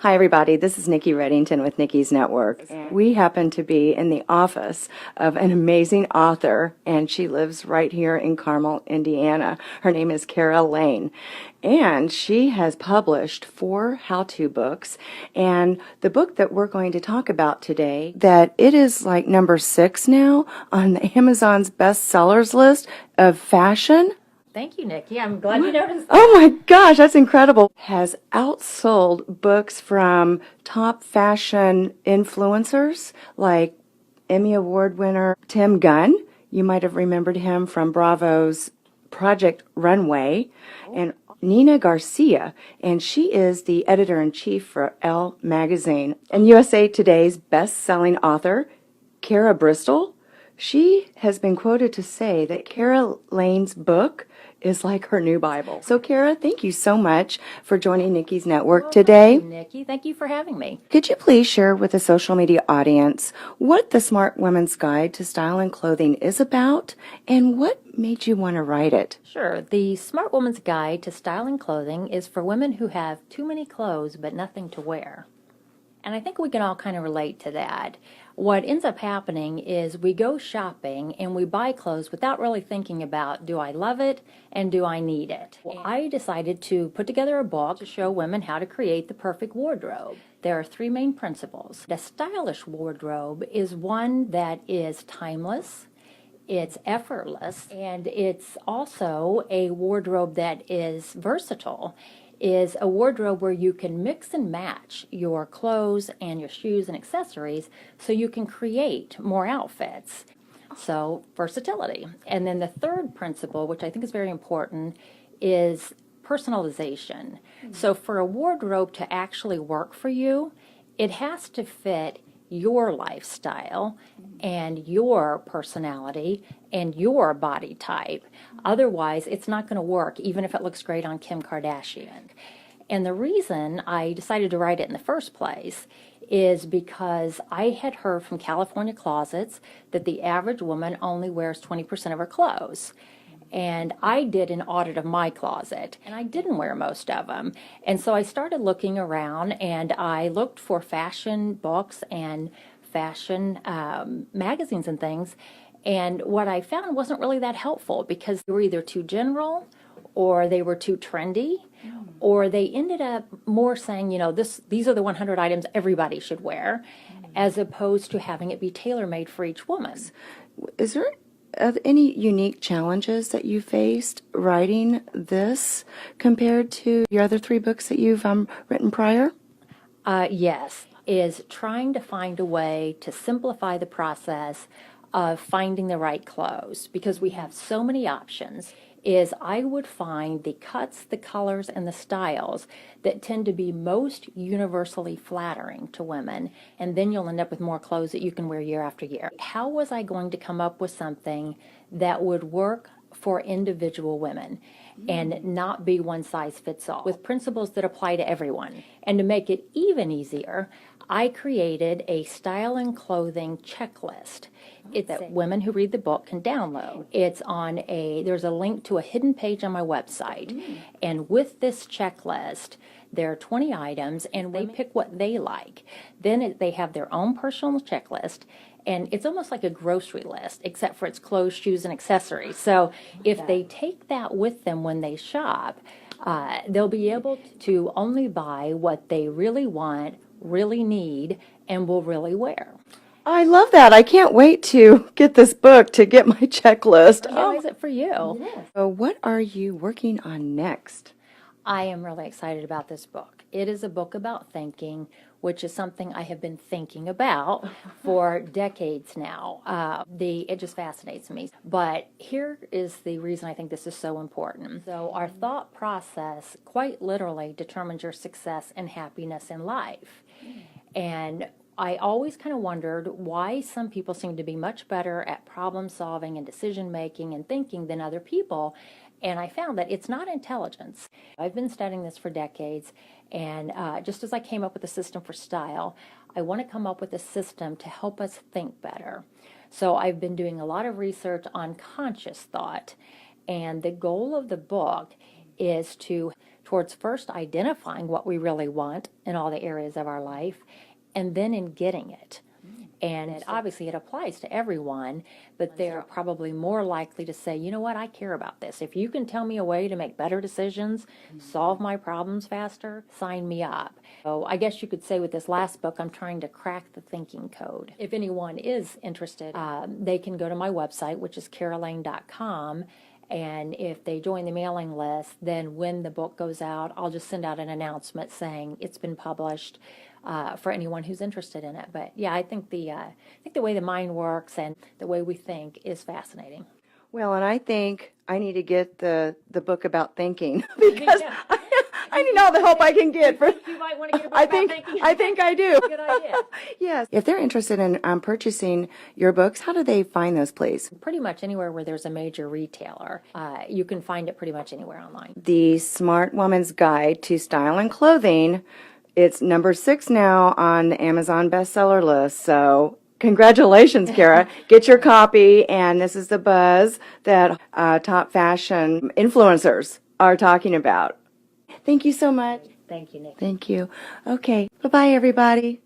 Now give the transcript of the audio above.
Hi, everybody. This is Nikki Reddington with Nikki's Network. We happen to be in the office of an amazing author, and she lives right here in Carmel, Indiana. Her name is Kara Lane, and she has published 4 how-to books. And the book that we're going to talk about today, that it is like number 6 now on the Amazon's bestsellers list of fashion. Thank you, Nikki. I'm glad you noticed that. Oh my gosh, that's incredible. Has outsold books from top fashion influencers like Emmy Award winner Tim Gunn. You might have remembered him from Bravo's Project Runway. And Nina Garcia, and she is the editor-in-chief for Elle magazine. And USA Today's best-selling author, Kara Bristol, she has been quoted to say that Kara Lane's book is like her new Bible. So, Kara, thank you so much for joining Nikki's Network today. Thank you, Nikki. Thank you for having me. Could you please share with the social media audience what the Smart Woman's Guide to Style and Clothing is about, and what made you want to write it? Sure. The Smart Woman's Guide to Style and Clothing is for women who have too many clothes but nothing to wear. And I think we can all kind of relate to that. What ends up happening is we go shopping and we buy clothes without really thinking about, do I love it and do I need it? I decided to put together a book to show women how to create the perfect wardrobe. There are 3 main principles. The stylish wardrobe is one that is timeless, it's effortless, and it's also a wardrobe that is versatile. Is a wardrobe where you can mix and match your clothes and your shoes and accessories so you can create more outfits. So, versatility. And then the third principle, which I think is very important, is personalization. So, for a wardrobe to actually work for you, it has to fit your lifestyle and your personality and your body type. Otherwise, it's not going to work, even if it looks great on Kim Kardashian. And the reason I decided to write it in the first place is because I had heard from California Closets that the average woman only wears 20% of her clothes. And I did an audit of my closet, and I didn't wear most of them. And so I started looking around, and I looked for fashion books and fashion magazines and things. And what I found wasn't really that helpful because they were either too general or they were too trendy, or they ended up more saying, these are the 100 items everybody should wear, as opposed to having it be tailor-made for each woman. Is there any unique challenges that you faced writing this compared to your other 3 books that you've written prior? Yes, is trying to find a way to simplify the process of finding the right clothes because we have so many options. Is I would find the cuts, the colors, and the styles that tend to be most universally flattering to women, and then you'll end up with more clothes that you can wear year after year. How was I going to come up with something that would work for individual women and not be one size fits all, with principles that apply to everyone? And to make it even easier, I created a style and clothing checklist that women who read the book can download. It's on there's a link to a hidden page on my website. And with this checklist, there are 20 items, and they pick what they like. Then they have their own personal checklist, and it's almost like a grocery list, except for it's clothes, shoes, and accessories. So if they take that with them when they shop, they'll be able to only buy what they really want, really need, and will really wear. I love that. I can't wait to get this book to get my checklist. How is it for you? So what are you working on next? I am really excited about this book. It is a book about thinking, which is something I have been thinking about for decades now. It just fascinates me. But here is the reason I think this is so important. So our thought process quite literally determines your success and happiness in life. And I always kind of wondered why some people seem to be much better at problem solving and decision making and thinking than other people. And I found that it's not intelligence. I've been studying this for decades, and just as I came up with a system for style, I want to come up with a system to help us think better. So I've been doing a lot of research on conscious thought, and the goal of the book is to towards first identifying what we really want in all the areas of our life and then in getting it. And obviously it applies to everyone, but they're probably more likely to say, you know what, I care about this. If you can tell me a way to make better decisions, solve my problems faster, sign me up. So I guess you could say with this last book, I'm trying to crack the thinking code. If anyone is interested, they can go to my website, which is carolane.com. And if they join the mailing list, then when the book goes out, I'll just send out an announcement saying it's been published for anyone who's interested in it. But yeah, I think the way the mind works and the way we think is fascinating. Well, and I think I need to get the book about thinking because Yeah. I need all the help I can get. For, You might want to get a book I about think thinking. I think I do. Good idea. Yes. If they're interested in purchasing your books, how do they find those, please? Pretty much anywhere where there's a major retailer. You can find it pretty much anywhere online. The Smart Woman's Guide to Style and Clothing. It's number 6 now on the Amazon bestseller list. So congratulations, Kara. Get your copy. And this is the buzz that top fashion influencers are talking about. Thank you so much. Thank you, Nick. Thank you. Okay. Bye-bye, everybody.